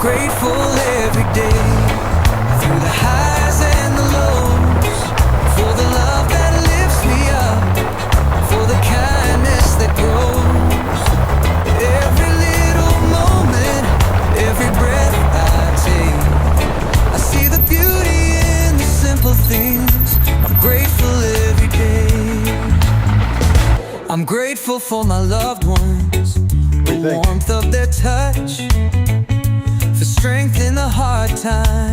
grateful every day, through the highs and the lows, for the love that lifts me up, for the kindness that grows. Every little moment, every breath I take, I see the beauty in the simple things. I'm grateful every day. I'm grateful for my loved ones, the warmth of their touch, for strength in the hard times.